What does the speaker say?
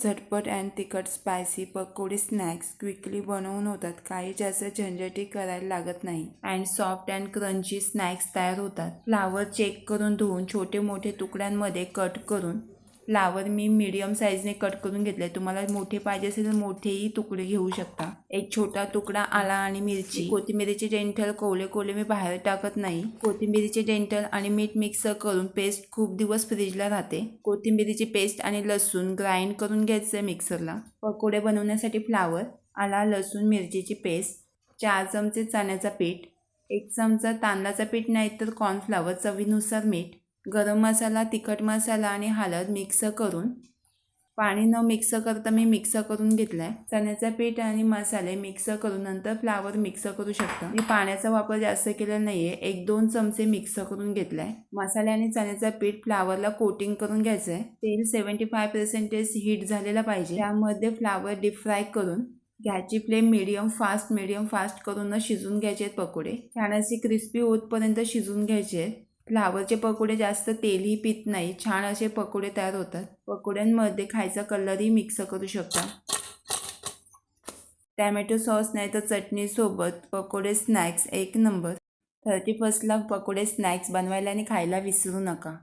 झटपट अँड तिखट स्पायसी पकोडे स्नॅक्स क्विकली बनवून होतात. काही जास्त झंझटी करायला लागत नाही and soft and crunchy snacks तयार होतात. फ्लावर चेक करून धुवून छोटे मोठे तुकड्यांमध्ये कट करून फ्लावर मी मीडियम साईजने कट करून घेतले. तुम्हाला मोठे पाहिजे असेल तर मोठेही तुकडे घेऊ शकता. एक छोटा तुकडा आला आणि मिरची. कोथिंबीरीचे डेंटल कोवळे कोवळे मी बाहेर टाकत नाही. कोथिंबीरीचे डेंटल आणि मीठ मिक्स करून पेस्ट खूप दिवस फ्रीजला राहते. कोथिंबीरीची पेस्ट आणि लसूण ग्राइंड करून घ्यायचं मिक्सरला. पकोडे बनवण्यासाठी फ्लावर, आला, लसूण, मिरचीची पेस्ट, 4 चमचे चण्याचा पीठ, 1 चमचा तांदळाचा पीठ नाहीतर कॉर्नफ्लॉवर, चवीनुसार मीठ, गरम मसाला, तिखट मसाला आणि हळद मिक्स करून पाणी न मिक्स करता मी मिक्स करून घेतलाय. चण्याचा पीठ आणि मसाले मिक्स करून नंतर फ्लावर मिक्स करू शकता. मी पाण्याचा वापर जास्त केलेला नाहीये. 1-2 चमचे मिक्स करून घेतलाय. मसाले आणि चण्याचा पीठ फ्लावरला कोटिंग करून घ्यायचंय. तेल 75% हीट झालेला पाहिजे. त्यामध्ये फ्लावर डीप फ्राय करून गॅसची फ्लेम मीडियम फास्ट करून शिजून घ्यायचे आहेत. पकोडे छान असे क्रिस्पी होतपर्यंत शिजून घ्यायचे आहेत. फ्लावरचे पकोडे जास्त तेलही पित नाही. छान असे पकोडे तयार होतात. पकोड्यांमध्ये खायचा कलरही मिक्स करू शकता. टॅमॅटो सॉस नाही तर चटणीसोबत पकोडे स्नॅक्स एक नंबर. 31st ला पकोडे स्नॅक्स बनवायला आणि खायला विसरू नका.